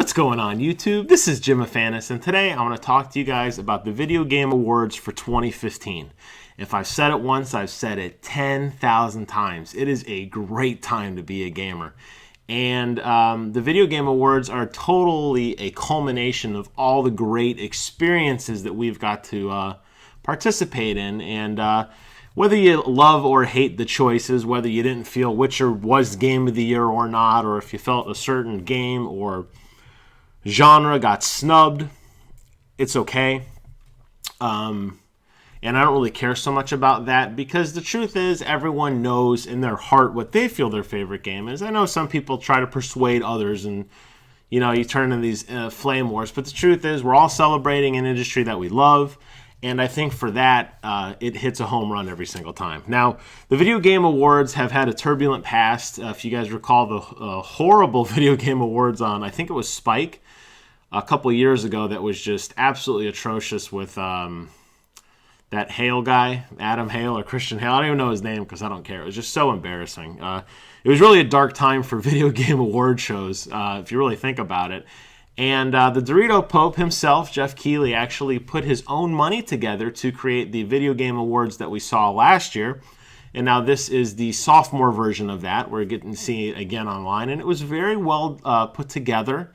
What's going on, YouTube? This is Jim Afanis, and today I want to talk to you guys about the Video Game Awards for 2015. If I've said it once, I've said it 10,000 times. It is a great time to be a gamer. And the Video Game Awards are totally a culmination of all the great experiences that we've got to participate in. And whether you love or hate the choices, whether you didn't feel Witcher was Game of the Year or not, or if you felt a certain game or genre got snubbed, it's okay. And I don't really care so much about that because the truth is everyone knows in their heart what they feel their favorite game is. I know some people try to persuade others and, you know, you turn into these flame wars. But the truth is we're all celebrating an industry that we love. And I think for that, it hits a home run every single time. Now, the Video Game Awards have had a turbulent past. If you guys recall the horrible Video Game Awards on, I think it was Spike, a couple years ago that was just absolutely atrocious with that Hale guy, Adam Hale or Christian Hale. I don't even know his name because I don't care. It was just so embarrassing. It was really a dark time for video game award shows, if you really think about it. And the Dorito Pope himself, Jeff Keighley, actually put his own money together to create the Video Game Awards that we saw last year. And now this is the sophomore version of that. We're getting to see it again online. And it was very well put together.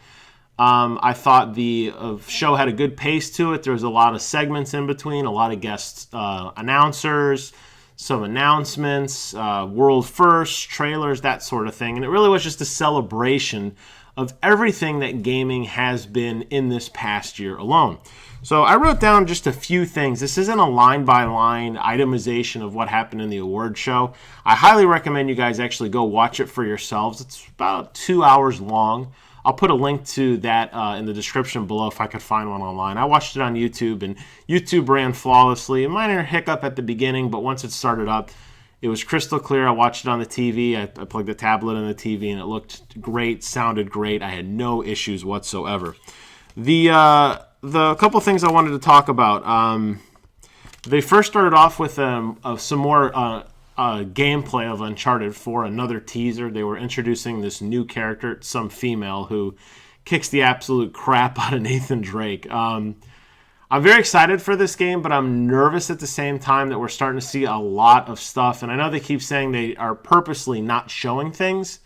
I thought the show had a good pace to it. There was a lot of segments in between, a lot of guest announcers, some announcements, world first, trailers, that sort of thing. And it really was just a celebration of everything that gaming has been in this past year alone. So I wrote down just a few things. This isn't a line-by-line itemization of what happened in the award show. I highly recommend you guys actually go watch it for yourselves. It's about 2 hours long. I'll put a link to that in the description below if I could find one online. I watched it on YouTube, and YouTube ran flawlessly. A minor hiccup at the beginning, but once it started up, it was crystal clear. I watched it on the TV. I plugged the tablet in the TV, and it looked great, sounded great. I had no issues whatsoever. The couple things I wanted to talk about. They first started off with some more gameplay of Uncharted for another teaser. They were introducing this new character, some female, who kicks the absolute crap out of Nathan Drake. I'm very excited for this game, but I'm nervous at the same time that we're starting to see a lot of stuff. And I know they keep saying they are purposely not showing things,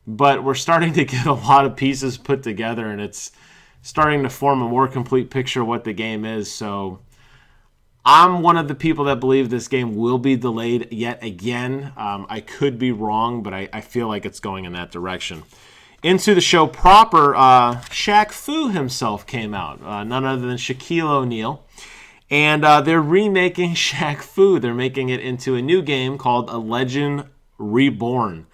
but we're starting to get a lot of pieces put together, and it's starting to form a more complete picture of what the game is. So I'm one of the people that believe this game will be delayed yet again. I could be wrong, but I feel like it's going in that direction. Into the show proper, Shaq Fu himself came out, none other than Shaquille O'Neal. And they're remaking Shaq Fu. They're making it into a new game called A Legend Reborn.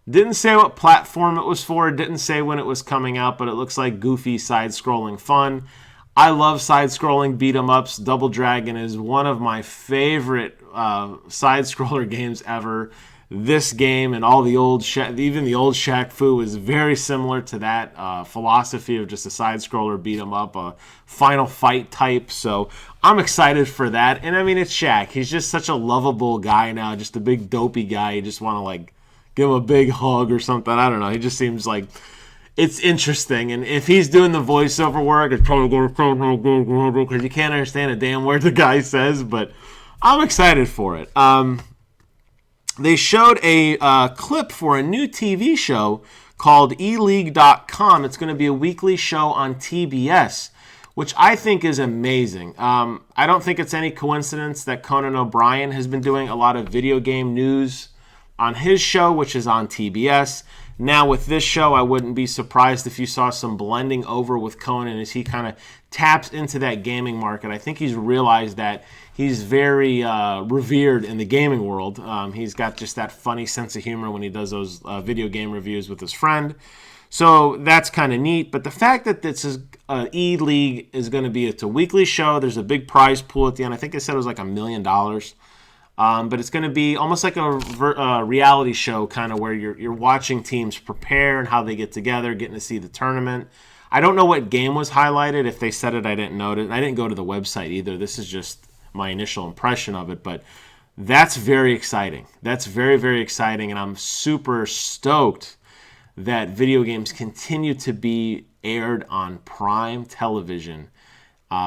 Didn't say what platform it was for, didn't say when it was coming out, but it looks like goofy side-scrolling fun. I love side-scrolling beat-em-ups. Double Dragon is one of my favorite side-scroller games ever. This game and all the old, even the old Shaq Fu is very similar to that philosophy of just a side-scroller beat-em-up, a final fight type. So I'm excited for that. And I mean, it's Shaq. He's just such a lovable guy now, just a big dopey guy. You just want to like give him a big hug or something. I don't know. He just seems like it's interesting. And if he's doing the voiceover work, it's probably going to because you can't understand a damn word the guy says. But I'm excited for it. They showed a clip for a new TV show called eLeague.com. It's going to be a weekly show on TBS, which I think is amazing. I don't think it's any coincidence that Conan O'Brien has been doing a lot of video game news on his show, which is on TBS. Now with this show, I wouldn't be surprised if you saw some blending over with Conan as he kind of taps into that gaming market. I think he's realized that he's very revered in the gaming world. He's got just that funny sense of humor when he does those video game reviews with his friend. So that's kind of neat. But the fact that this is E-League is going to be, it's a weekly show. There's a big prize pool at the end. I think they said it was like $1 million. But it's going to be almost like a reality show, kind of where you're watching teams prepare and how they get together, getting to see the tournament. I don't know what game was highlighted. If they said it, I didn't note it. I didn't go to the website either. This is just my initial impression of it. But that's very exciting. That's very, very exciting, and I'm super stoked that video games continue to be aired on prime television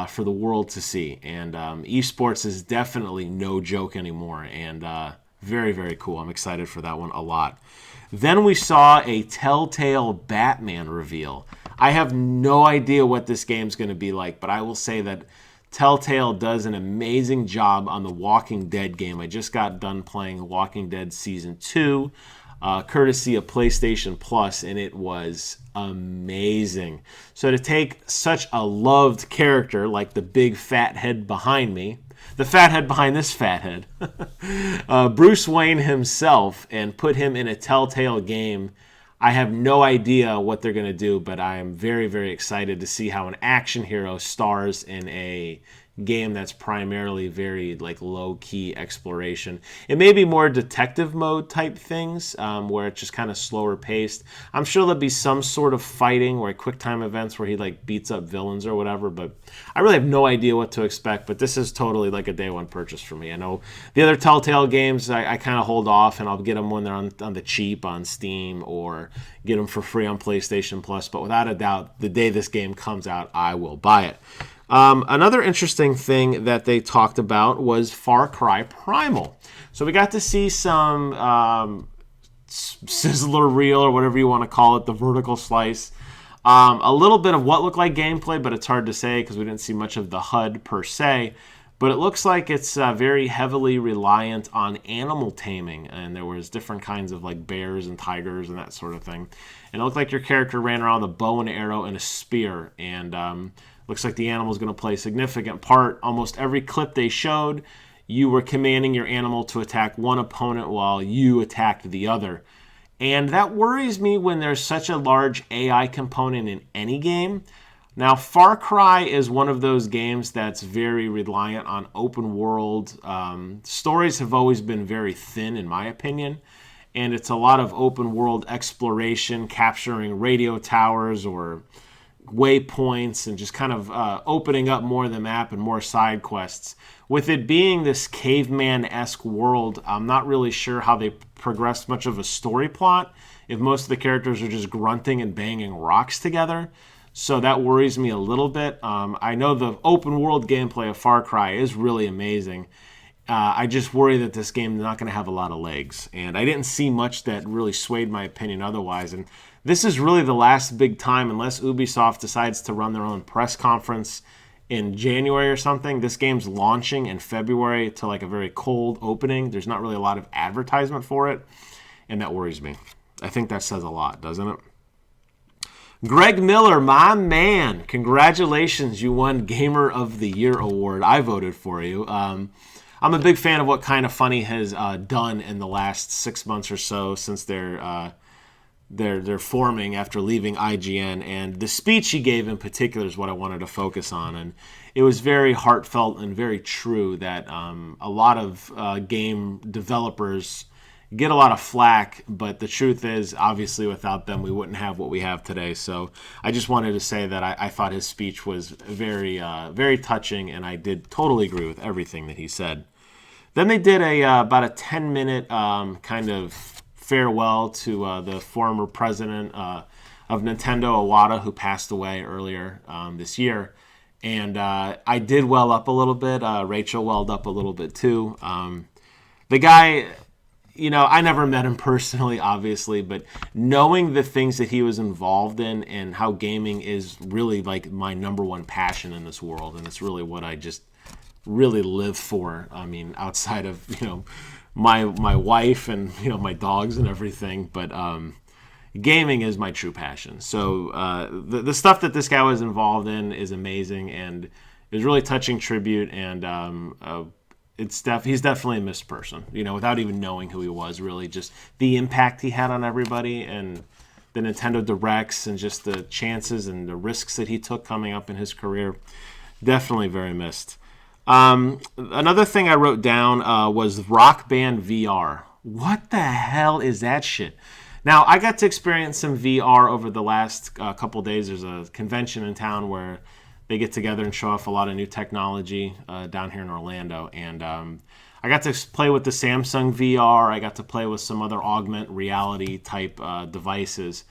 for the world to see. And esports is definitely no joke anymore, and very, very cool. I'm excited for that one a lot. Then we saw a Telltale Batman reveal. I have no idea what this game's going to be like, but I will say that Telltale does an amazing job on the Walking Dead game. I just got done playing Walking Dead Season 2, courtesy of PlayStation Plus, and it was amazing. So to take such a loved character like the big fat head behind me, the fat head behind this fat head, Bruce Wayne himself, and put him in a Telltale game, I have no idea what they're going to do, but I am very, very excited to see how an action hero stars in a game that's primarily very like low-key exploration. It may be more detective mode type things, where it's just kind of slower paced. I'm sure there'll be some sort of fighting or quick time events where he like beats up villains or whatever, but I really have no idea what to expect. But this is totally like a day one purchase for me. I know the other Telltale games I kind of hold off, and I'll get them when they're on the cheap on Steam or get them for free on PlayStation Plus, but without a doubt, the day this game comes out, I will buy it. Another interesting thing that they talked about was Far Cry Primal. So we got to see some sizzler reel, or whatever you want to call it, the vertical slice. A little bit of what looked like gameplay, but it's hard to say because we didn't see much of the HUD per se. But it looks like it's very heavily reliant on animal taming, and there was different kinds of like bears and tigers and that sort of thing. And it looked like your character ran around with a bow and arrow and a spear, and looks like the animal is going to play a significant part. Almost every clip they showed, you were commanding your animal to attack one opponent while you attacked the other. And that worries me when there's such a large AI component in any game. Now, Far Cry is one of those games that's very reliant on open world. Stories have always been very thin, in my opinion. And it's a lot of open world exploration, capturing radio towers or waypoints, and just kind of opening up more of the map and more side quests. With it being this caveman-esque world, I'm not really sure how they progressed much of a story plot if most of the characters are just grunting and banging rocks together. So that worries me a little bit. I know the open world gameplay of Far Cry is really amazing. I just worry that this game is not going to have a lot of legs. And I didn't see much that really swayed my opinion otherwise. And this is really the last big time, unless Ubisoft decides to run their own press conference in January or something. This game's launching in February to like a very cold opening. There's not really a lot of advertisement for it, and that worries me. I think that says a lot, doesn't it? Greg Miller, my man, congratulations. You won Gamer of the Year award. I voted for you. I'm a big fan of what Kind of Funny has done in the last 6 months or so since they're forming after leaving IGN, and the speech he gave in particular is what I wanted to focus on. And it was very heartfelt and very true that a lot of game developers get a lot of flack, but the truth is, obviously, without them, we wouldn't have what we have today. So I just wanted to say that I thought his speech was very, very touching, and I did totally agree with everything that he said. Then they did about a 10-minute kind of farewell to the former president of Nintendo, Iwata, who passed away earlier this year. And I did well up a little bit. Rachel welled up a little bit too. The guy, I never met him personally, obviously, but knowing the things that he was involved in and how gaming is really like my number one passion in this world, and it's really what I just really live for. I mean, outside of, my wife and my dogs and everything, but gaming is my true passion. So the stuff that this guy was involved in is amazing, and it was really touching tribute. And he's definitely a missed person. Without even knowing who he was, really just the impact he had on everybody, and the Nintendo Directs, and just the chances and the risks that he took coming up in his career. Definitely very missed. Another thing I wrote down was Rock Band VR. What the hell is that shit? Now, I got to experience some VR over the last couple days. There's a convention in town where they get together and show off a lot of new technology down here in Orlando. And I got to play with the Samsung VR. I got to play with some other augmented reality type devices.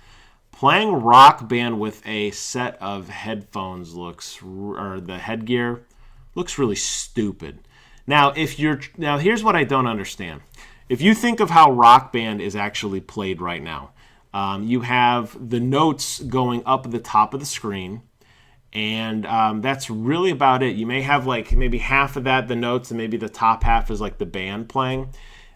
Playing Rock Band with a set of headphones or the headgear looks really stupid. Now, here's what I don't understand. If you think of how Rock Band is actually played right now, you have the notes going up at the top of the screen, and that's really about it. You may have like maybe half of that, the notes, and maybe the top half is like the band playing.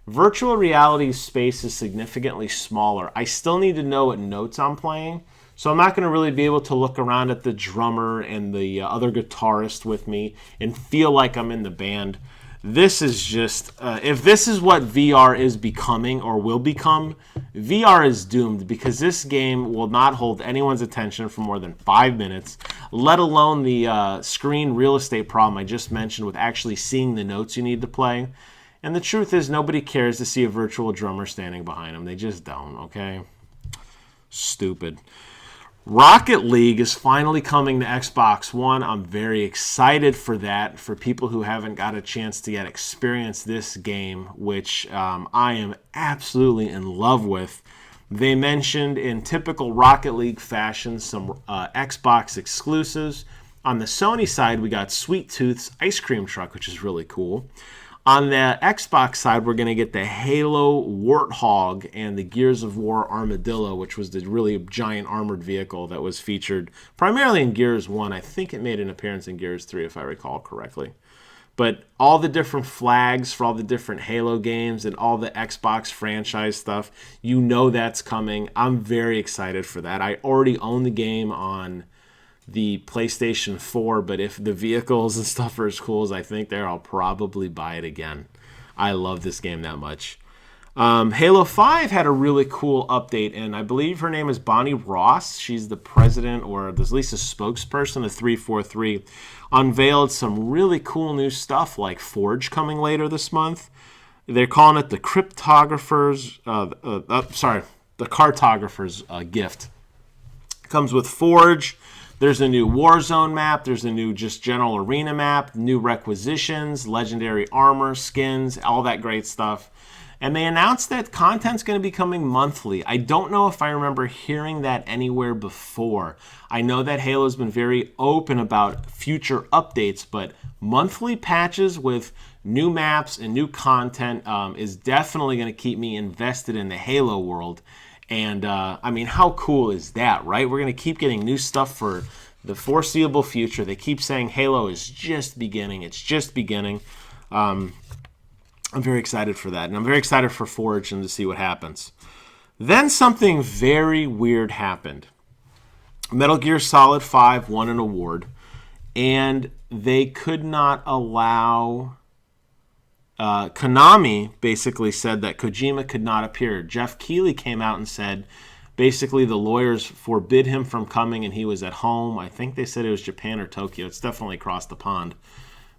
Virtual reality space is significantly smaller. I still need to know what notes I'm playing, so I'm not going to really be able to look around at the drummer and the other guitarist with me and feel like I'm in the band. This is just, if this is what VR is becoming or will become, VR is doomed, because this game will not hold anyone's attention for more than 5 minutes, let alone the screen real estate problem I just mentioned with actually seeing the notes you need to play. And the truth is, nobody cares to see a virtual drummer standing behind them. They just don't, okay? Stupid. Rocket League is finally coming to Xbox One. I'm very excited for that, for people who haven't got a chance to yet experience this game, which I am absolutely in love with. They mentioned in typical Rocket League fashion some Xbox exclusives. On the Sony side, we got Sweet Tooth's ice cream truck, which is really cool. On the Xbox side, we're going to get the Halo Warthog and the Gears of War Armadillo, which was the really giant armored vehicle that was featured primarily in Gears 1. I think it made an appearance in Gears 3, if I recall correctly. But all the different flags for all the different Halo games and all the Xbox franchise stuff, you know that's coming. I'm very excited for that. I already own the game on the PlayStation 4, but if the vehicles and stuff are as cool as I think they are, I'll probably buy it again. I love this game that much. Halo 5 had a really cool update, and I believe her name is Bonnie Ross. She's the president, or at least a spokesperson of 343, unveiled some really cool new stuff like Forge coming later this month. They're calling it the the Cartographer's Gift. It comes with Forge. There's a new Warzone map. There's a new just general arena map, new requisitions, legendary armor, skins, all that great stuff. And they announced that content's going to be coming monthly. I don't know if I remember hearing that anywhere before. I know that Halo's been very open about future updates, but monthly patches with new maps and new content is definitely going to keep me invested in the Halo world. And, I mean, how cool is that, right? We're going to keep getting new stuff for the foreseeable future. They keep saying Halo is just beginning. It's just beginning. I'm very excited for that. And I'm very excited for Forge and to see what happens. Then something very weird happened. Metal Gear Solid 5 won an award, and they could not allow... Konami basically said that Kojima could not appear. Jeff Keighley came out and said basically the lawyers forbid him from coming, and he was at home. I think they said it was Japan or Tokyo. It's definitely across the pond.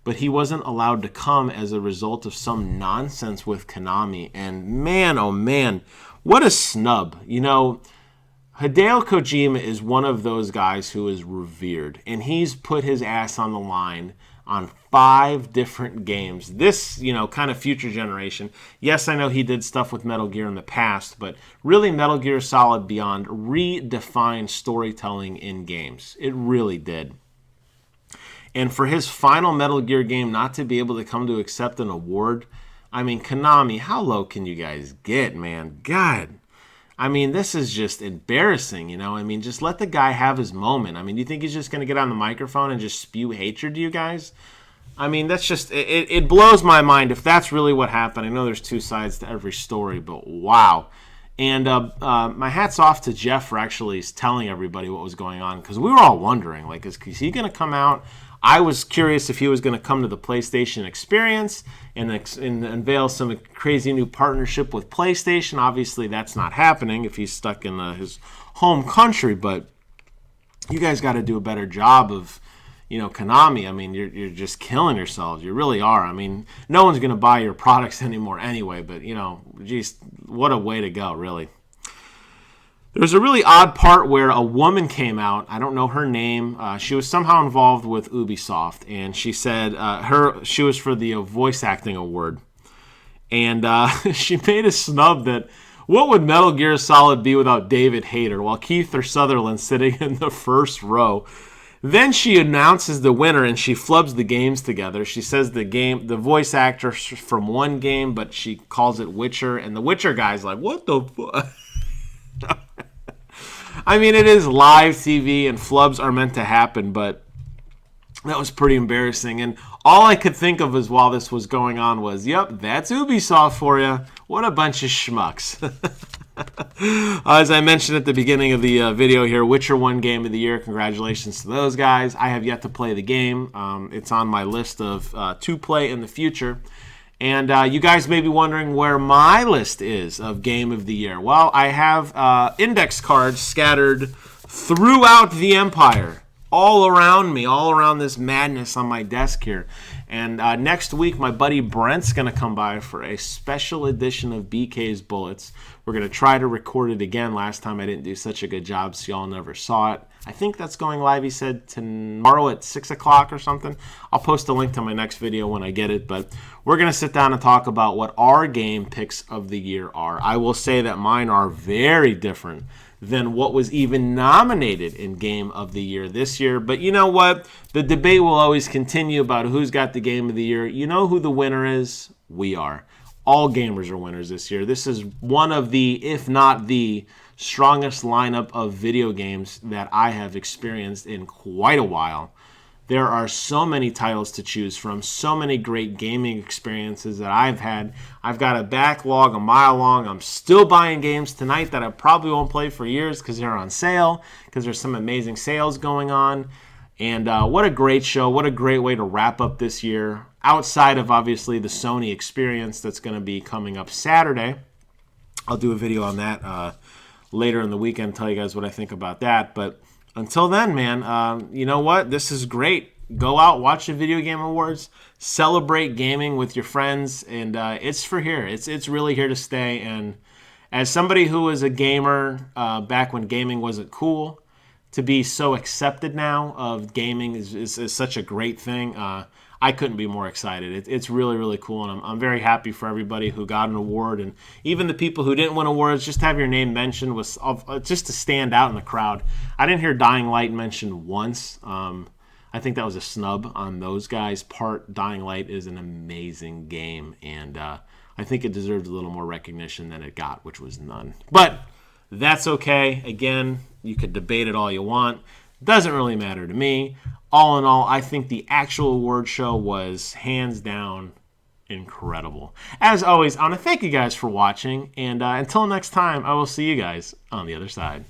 But he wasn't allowed to come as a result of some nonsense with Konami. And man, oh man, what a snub. You know, Hideo Kojima is one of those guys who is revered, and he's put his ass on the line on 5 different games. This, kind of future generation. Yes, I know he did stuff with Metal Gear in the past, but really Metal Gear Solid Beyond redefined storytelling in games. It really did. And for his final Metal Gear game not to be able to come to accept an award, I mean, Konami, how low can you guys get, man? God. I mean, this is just embarrassing, I mean, just let the guy have his moment. I mean, do you think he's just going to get on the microphone and just spew hatred to you guys? I mean, that's just, it blows my mind if that's really what happened. I know there's 2 sides to every story, but wow. And my hat's off to Jeff for actually telling everybody what was going on, because we were all wondering, like, is he going to come out? I was curious if he was going to come to the PlayStation Experience and unveil some crazy new partnership with PlayStation. Obviously, that's not happening if he's stuck in his home country. But you guys got to do a better job of, Konami. I mean, you're just killing yourselves. You really are. I mean, no one's going to buy your products anymore anyway. But, geez, what a way to go, really. There's a really odd part where a woman came out. I don't know her name. She was somehow involved with Ubisoft, and she said she was for the voice acting award, and she made a snub that What would Metal Gear Solid be without David Hayter while Kiefer Sutherland sitting in the first row? Then she announces the winner and she flubs the games together. She says the voice actor from one game, but she calls it Witcher, and the Witcher guy's like, what the fuck? I mean, it is live TV and flubs are meant to happen, but that was pretty embarrassing. And all I could think of as while this was going on was, yep, that's Ubisoft for you. What a bunch of schmucks. As I mentioned at the beginning of the video here, Witcher 1 Game of the Year. Congratulations to those guys. I have yet to play the game. It's on my list of to play in the future. And you guys may be wondering where my list is of Game of the Year. Well, I have index cards scattered throughout the Empire. All around me, all around this madness on my desk here. And next week, my buddy Brent's going to come by for a special edition of BK's Bullets. We're going to try to record it again. Last time I didn't do such a good job, so y'all never saw it. I think that's going live, he said, tomorrow at 6 o'clock or something. I'll post a link to my next video when I get it. But we're going to sit down and talk about what our game picks of the year are. I will say that mine are very different than what was even nominated in Game of the Year this year. But you know what? The debate will always continue about who's got the Game of the Year. You know who the winner is? We are. All gamers are winners this year. This is one of the, if not the, strongest lineup of video games that I have experienced in quite a while. There are so many titles to choose from, so many great gaming experiences that I've had. I've got a backlog a mile long. I'm still buying games tonight that I probably won't play for years because they're on sale, because there's some amazing sales going on. And what a great show. What a great way to wrap up this year. Outside of, obviously, the Sony experience that's going to be coming up Saturday. I'll do a video on that later in the weekend, tell you guys what I think about that. But until then, man, you know what? This is great. Go out, watch the Video Game Awards, celebrate gaming with your friends, and it's for here. It's really here to stay. And as somebody who was a gamer back when gaming wasn't cool, to be so accepted now of gaming is such a great thing. I couldn't be more excited. It's really, really cool, and I'm very happy for everybody who got an award, and even the people who didn't win awards. Just have your name mentioned was just to stand out in the crowd. I didn't hear Dying Light mentioned once. I think that was a snub on those guys' part. Dying Light is an amazing game, and I think it deserved a little more recognition than it got, which was none. But that's okay. Again, you could debate it all you want. Doesn't really matter to me. All in all, I think the actual award show was hands down incredible. As always, I want to thank you guys for watching, and until next time, I will see you guys on the other side.